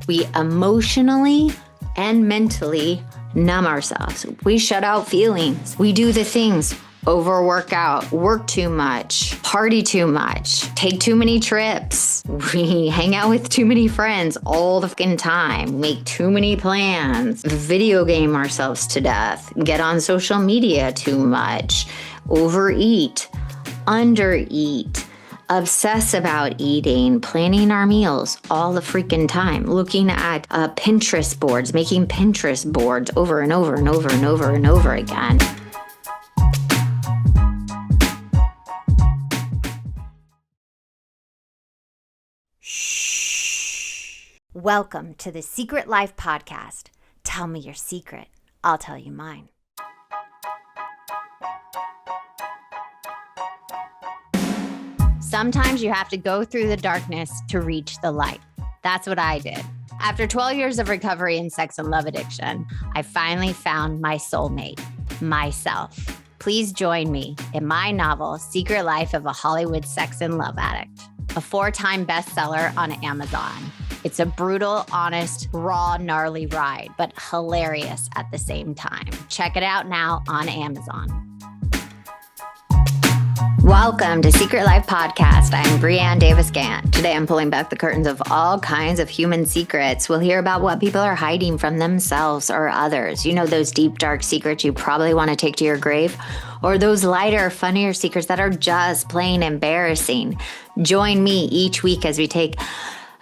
We emotionally and mentally numb ourselves. We shut out feelings. We do the things: overwork out, work too much, party too much, take too many trips. We hang out with too many friends all the fucking time, make too many plans, video game ourselves to death, get on social media too much, overeat, undereat, obsess about eating, planning our meals all the freaking time, looking at Pinterest boards, making Pinterest boards over and over and over and over and over again. Welcome to the Secret Life Podcast. Tell me your secret. I'll tell you mine. Sometimes you have to go through the darkness to reach the light. That's what I did. After 12 years of recovery in sex and love addiction, I finally found my soulmate, myself. Please join me in my novel, Secret Life of a Hollywood Sex and Love Addict, a 4-time bestseller on Amazon. It's a brutal, honest, raw, gnarly ride, but hilarious at the same time. Check it out now on Amazon. Welcome to Secret Life Podcast. I'm Brianne Davis-Gant. Today I'm pulling back the curtains of all kinds of human secrets. We'll hear about what people are hiding from themselves or others. You know, those deep, dark secrets you probably want to take to your grave, or those lighter, funnier secrets that are just plain embarrassing. Join me each week as we take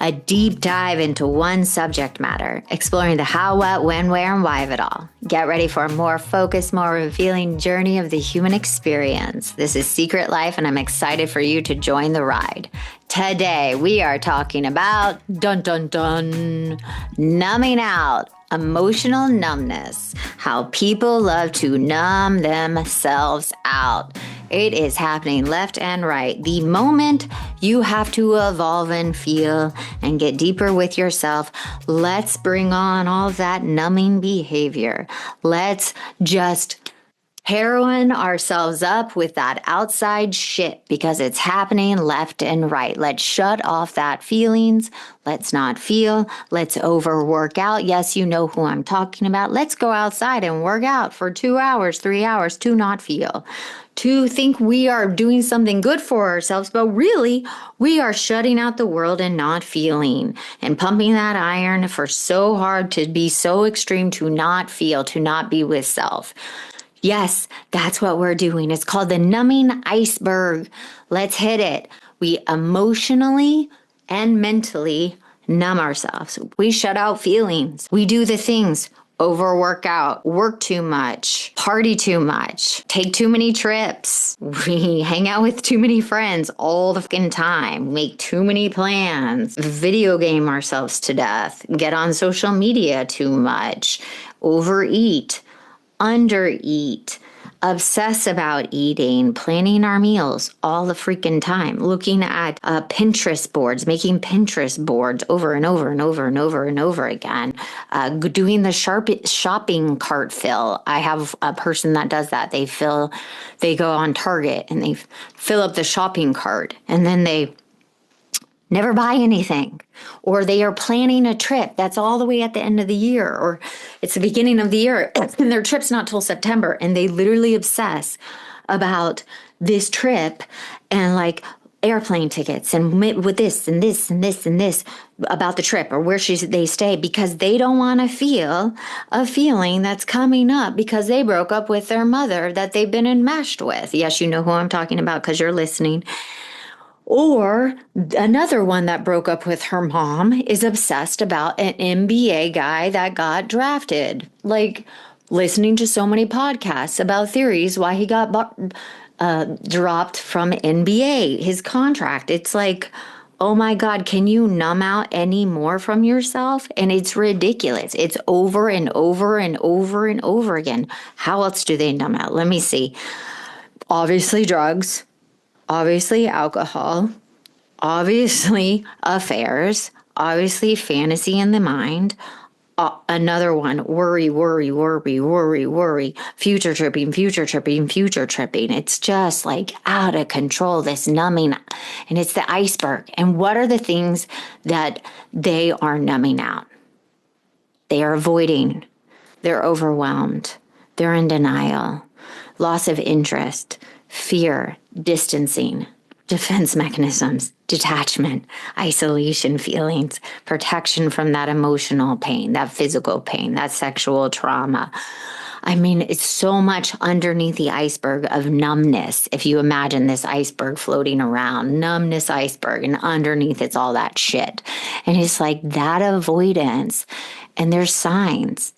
a deep dive into one subject matter, exploring the how, what, when, where, and why of it all. Get ready for a more focused, more revealing journey of the human experience. This is Secret Life, and I'm excited for you to join the ride. Today, we are talking about, numbing out. Emotional numbness, how people love to numb themselves out. It is happening left and right. The moment you have to evolve and feel and get deeper with yourself, let's bring on all that numbing behavior. Let's just heroin ourselves up with that outside shit because it's happening left and right. Let's shut off that feelings. Let's not feel. Let's overwork out. Yes, you know who I'm talking about. Let's go outside and work out for 2 hours, 3 hours to not feel. To think we are doing something good for ourselves, but really we are shutting out the world and not feeling and pumping that iron for so hard to be so extreme to not feel, to not be with self. Yes, that's what we're doing. It's called the numbing iceberg. Let's hit it. We emotionally and mentally numb ourselves. We shut out feelings. We do the things: overwork out, work too much, party too much, take too many trips. We hang out with too many friends all the fucking time, make too many plans, video game ourselves to death, get on social media too much, overeat, undereat, obsess about eating, planning our meals all the freaking time, looking at Pinterest boards, making Pinterest boards over and over and over and over and over again, doing the shopping cart fill. I have a person that does that. They go on Target and they fill up the shopping cart and then they never buy anything, or they are planning a trip that's all the way at the end of the year, or it's the beginning of the year and their trip's not till September, and they literally obsess about this trip and like airplane tickets and with this and this and this and this about the trip or where they stay, because they don't want to feel a feeling that's coming up because they broke up with their mother that they've been enmeshed with. Yes, you know who I'm talking about because you're listening. Or another one that broke up with her mom is obsessed about an NBA guy that got drafted. Like listening to so many podcasts about theories why he got dropped from NBA, his contract. It's like, oh my God, can you numb out any more from yourself? And it's ridiculous. It's over and over and over and over again. How else do they numb out? Let me see. Obviously drugs. Obviously alcohol, obviously affairs, obviously fantasy in the mind. Another one, worry, future tripping. It's just like out of control, this numbing, and it's the iceberg. And what are the things that they are numbing out? They are avoiding. They're overwhelmed. They're in denial. Loss of interest, fear, distancing, defense mechanisms, detachment, isolation feelings, protection from that emotional pain, that physical pain, that sexual trauma. I mean, it's so much underneath the iceberg of numbness. If you imagine this iceberg floating around, numbness iceberg, and underneath it's all that shit. And it's like that avoidance. And there's signs.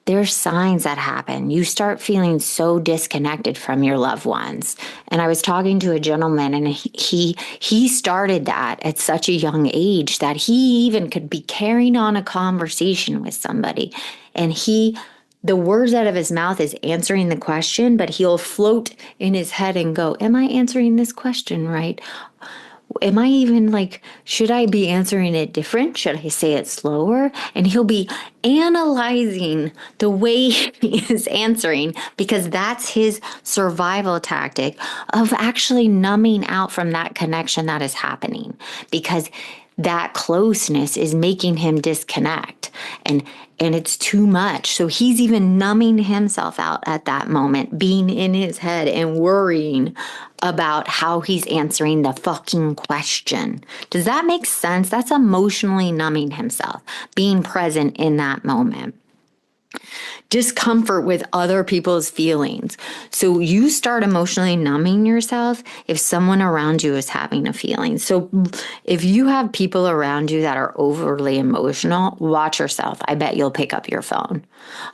There's signs that happen. You start feeling so disconnected from your loved ones. And I was talking to a gentleman, and he started that at such a young age that he even could be carrying on a conversation with somebody. And the words out of his mouth is answering the question, but he'll float in his head and go, am I answering this question right? Am I even should I be answering it different? Should I say it slower? And he'll be analyzing the way he is answering, because that's his survival tactic of actually numbing out from that connection that is happening, because that closeness is making him disconnect, and it's too much. So he's even numbing himself out at that moment, being in his head and worrying about how he's answering the fucking question. Does that make sense? That's emotionally numbing himself, being present in that moment. Discomfort with other people's feelings. So you start emotionally numbing yourself if someone around you is having a feeling. So if you have people around you that are overly emotional, watch yourself. I bet you'll pick up your phone.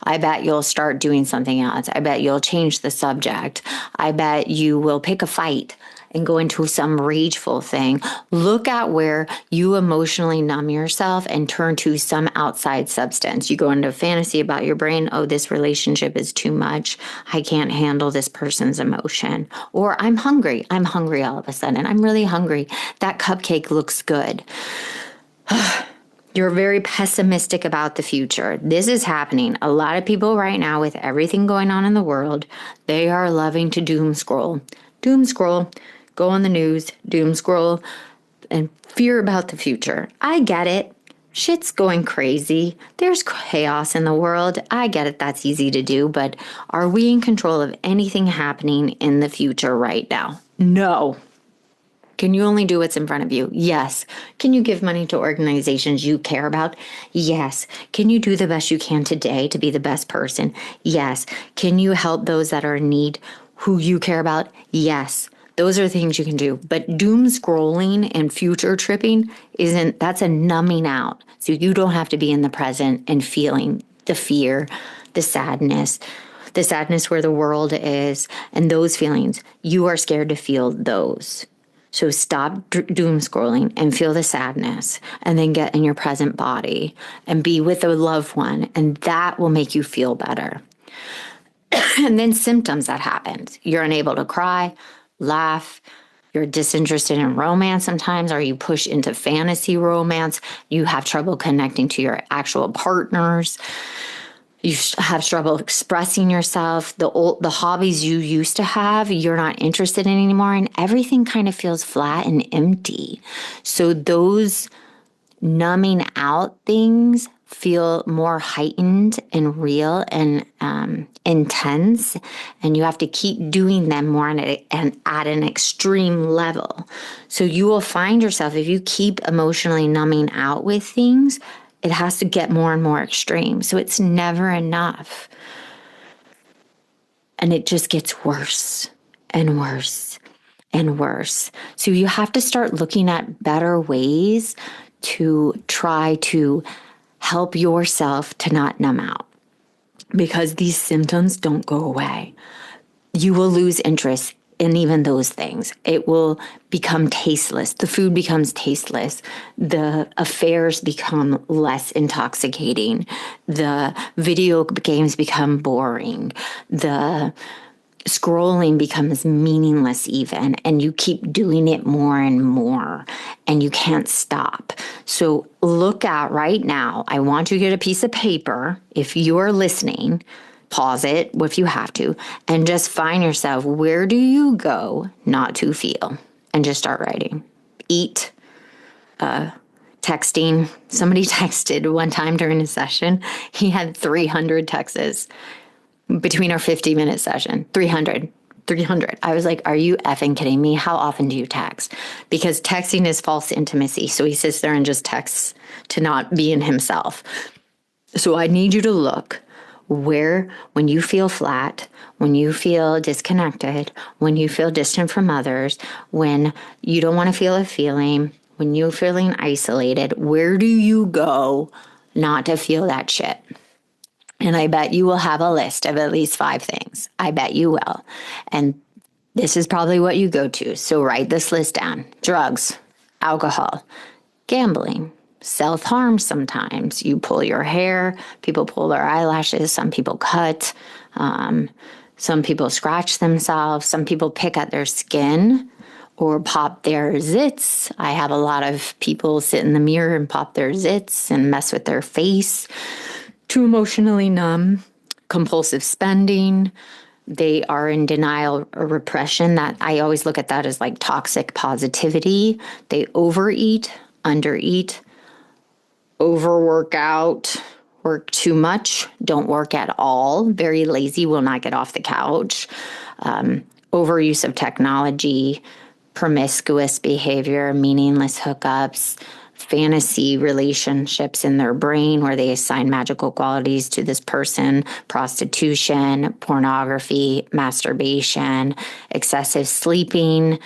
I bet you'll start doing something else. I bet you'll change the subject. I bet you will pick a fight and go into some rageful thing. Look at where you emotionally numb yourself and turn to some outside substance. You go into fantasy about your brain. Oh, this relationship is too much. I can't handle this person's emotion. Or I'm hungry. I'm hungry all of a sudden. I'm really hungry. That cupcake looks good. You're very pessimistic about the future. This is happening. A lot of people right now, with everything going on in the world, they are loving to doom scroll. Doom scroll. Go on the news, doom scroll, and fear about the future. I get it. Shit's going crazy. There's chaos in the world. I get it. That's easy to do. But are we in control of anything happening in the future right now? No. Can you only do what's in front of you? Yes. Can you give money to organizations you care about? Yes. Can you do the best you can today to be the best person? Yes. Can you help those that are in need who you care about? Yes. Those are things you can do. But doom scrolling and future tripping that's a numbing out. So you don't have to be in the present and feeling the fear, the sadness where the world is, and those feelings. You are scared to feel those. So stop doom scrolling and feel the sadness, and then get in your present body and be with a loved one, and that will make you feel better. And then symptoms that happen. You're unable to cry, laugh, you're disinterested in romance sometimes, or you push into fantasy romance. You have trouble connecting to your actual partners. You have trouble expressing yourself. The hobbies you used to have, you're not interested in anymore, and everything kind of feels flat and empty. So those numbing out things feel more heightened and real and intense, and you have to keep doing them more and at an extreme level. So you will find yourself, if you keep emotionally numbing out with things, it has to get more and more extreme. So it's never enough. And it just gets worse and worse and worse. So you have to start looking at better ways to try to help yourself to not numb out, because these symptoms don't go away. You will lose interest in even those things. It will become tasteless. The food becomes tasteless. The affairs become less intoxicating. The video games become boring. The scrolling becomes meaningless even, and you keep doing it more and more, and you can't stop. So look at right now, I want you to get a piece of paper. If you're listening, pause it if you have to, and just find yourself, where do you go not to feel? And just start writing. Eat, Texting. Somebody texted one time during a session. He had 300 texts between our 50-minute session. 300. I was like, are you effing kidding me? How often do you text? Because texting is false intimacy. So he sits there and just texts to not be in himself. So I need you to look where, when you feel flat, when you feel disconnected, when you feel distant from others, when you don't want to feel a feeling, when you're feeling isolated, where do you go not to feel that shit? And I bet you will have a list of at least 5 things. I bet you will. And this is probably what you go to. So write this list down. Drugs, alcohol, gambling, self-harm sometimes. You pull your hair. People pull their eyelashes. Some people cut. Some people scratch themselves. Some people pick at their skin or pop their zits. I have a lot of people sit in the mirror and pop their zits and mess with their face. Too emotionally numb, compulsive spending. They are in denial or repression. That I always look at that as like toxic positivity. They overeat, undereat, overwork out, work too much, don't work at all, very lazy, will not get off the couch, overuse of technology, promiscuous behavior, meaningless hookups, fantasy relationships in their brain where they assign magical qualities to this person, prostitution, pornography, masturbation, excessive sleeping.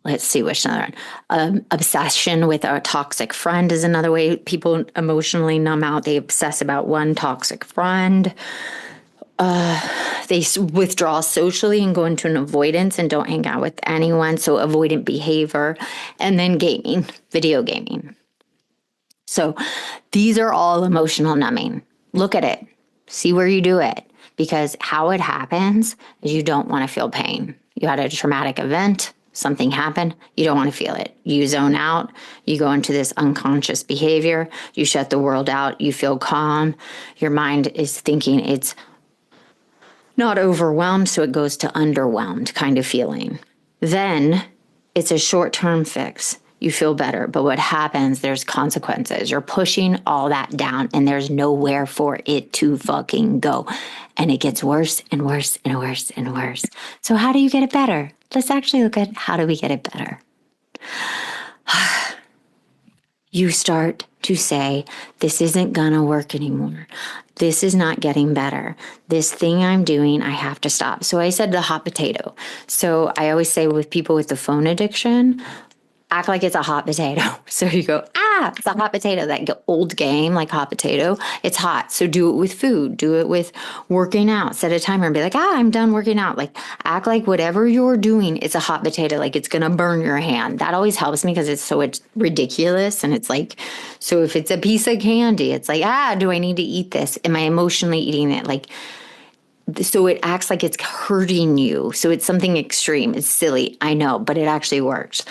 Let's see which another one. Obsession with a toxic friend is another way people emotionally numb out. They obsess about one toxic friend. They withdraw socially and go into an avoidance and don't hang out with anyone. So avoidant behavior. And then gaming, video gaming. So these are all emotional numbing. Look at it. See where you do it. Because how it happens is you don't want to feel pain. You had a traumatic event. Something happened, you don't want to feel it. You zone out, you go into this unconscious behavior, you shut the world out, you feel calm. Your mind is thinking it's not overwhelmed, so it goes to underwhelmed kind of feeling. Then it's a short-term fix. You feel better, but what happens, there's consequences. You're pushing all that down and there's nowhere for it to fucking go. And it gets worse and worse and worse and worse. So how do you get it better? Let's actually look at how do we get it better. You start to say, this isn't gonna work anymore. This is not getting better. This thing I'm doing, I have to stop. So I said the hot potato. So I always say with people with the phone addiction, act like it's a hot potato. So you go, it's a hot potato. That old game, like hot potato, it's hot. So do it with food. Do it with working out. Set a timer and be like, I'm done working out. Like act like whatever you're doing, it's a hot potato. Like it's going to burn your hand. That always helps me because it's ridiculous. And it's like, so if it's a piece of candy, it's like, do I need to eat this? Am I emotionally eating it? Like, so it acts like it's hurting you. So it's something extreme. It's silly. I know, but it actually works.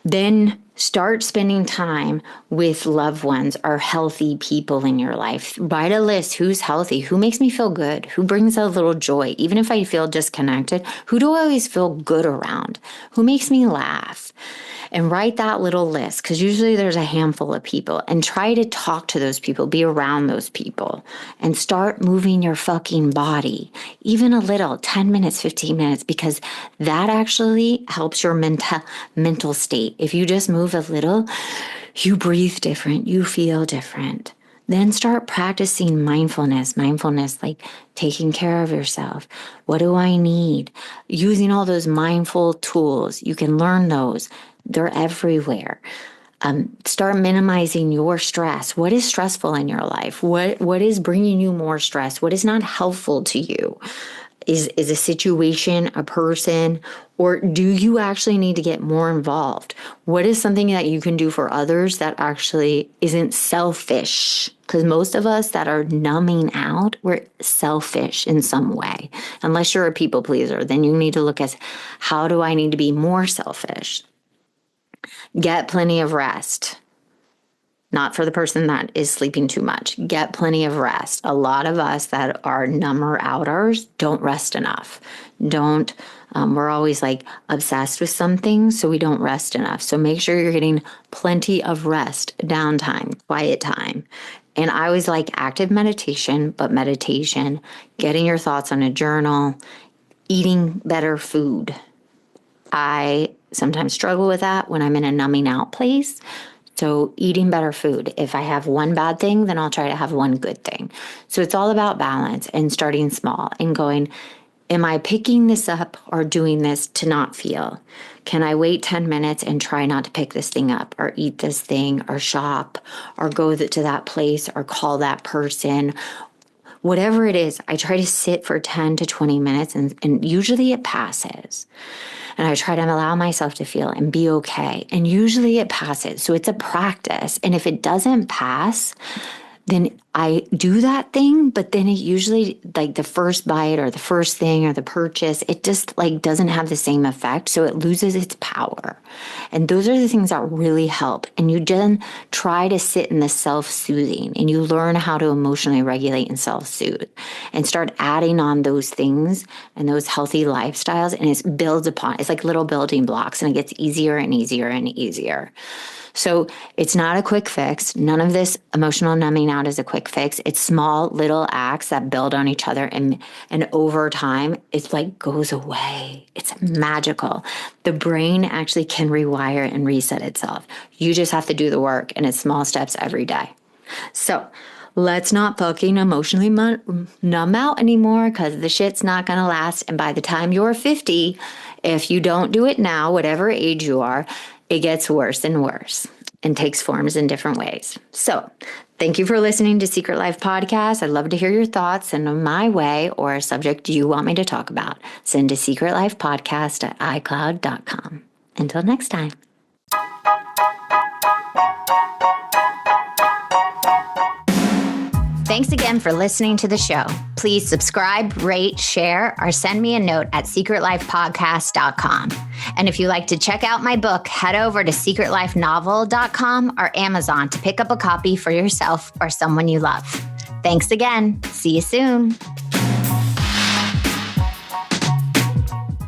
Then start spending time with loved ones or healthy people in your life. Write a list. Who's healthy? Who makes me feel good? Who brings a little joy? Even if I feel disconnected, who do I always feel good around? Who makes me laugh? And write that little list, because usually there's a handful of people, and try to talk to those people, be around those people, and start moving your fucking body, even a little, 10 minutes, 15 minutes, because that actually helps your mental state. If you just move a little, you breathe different, you feel different. Then start practicing mindfulness, like taking care of yourself. What do I need? Using all those mindful tools. You can learn those. They're everywhere. Start minimizing your stress. What is stressful in your life? What is bringing you more stress? What is not helpful to you? Is a situation, a person, or do you actually need to get more involved? What is something that you can do for others that actually isn't selfish? Because most of us that are numbing out, we're selfish in some way. Unless you're a people pleaser, then you need to look at how do I need to be more selfish? Get plenty of rest. not for the person that is sleeping too much. Get plenty of rest. A lot of us that are number outers don't rest enough. We're always like obsessed with something, so we don't rest enough. So make sure you're getting plenty of rest, downtime, quiet time. And I always like active meditation, but meditation, getting your thoughts on a journal, eating better food. I sometimes struggle with that when I'm in a numbing out place. So eating better food. If I have one bad thing, then I'll try to have one good thing. So it's all about balance and starting small and going, am I picking this up or doing this to not feel? Can I wait 10 minutes and try not to pick this thing up or eat this thing or shop or go to that place or call that person? Whatever it is, I try to sit for 10 to 20 minutes and usually it passes. And I try to allow myself to feel and be okay. And usually it passes. So it's a practice. And if it doesn't pass, then I do that thing, but then it usually, like the first bite or the first thing or the purchase, it just like doesn't have the same effect. So it loses its power. And those are the things that really help. And you then try to sit in the self-soothing and you learn how to emotionally regulate and self-soothe and start adding on those things and those healthy lifestyles. And it builds upon, it's like little building blocks and it gets easier and easier and easier. So it's not a quick fix. None of this emotional numbing out is a quick fix. It's small little acts that build on each other. And over time, it's like goes away. It's magical. The brain actually can rewire and reset itself. You just have to do the work and it's small steps every day. So let's not fucking emotionally numb out anymore because the shit's not going to last. And by the time you're 50, if you don't do it now, whatever age you are, it gets worse and worse and takes forms in different ways. So thank you for listening to Secret Life Podcast. I'd love to hear your thoughts. Send them my way or a subject you want me to talk about. Send to secretlifepodcast@icloud.com. Until next time. Thanks again for listening to the show. Please subscribe, rate, share, or send me a note at secretlifepodcast.com. And if you'd like to check out my book, head over to secretlifenovel.com or Amazon to pick up a copy for yourself or someone you love. Thanks again. See you soon.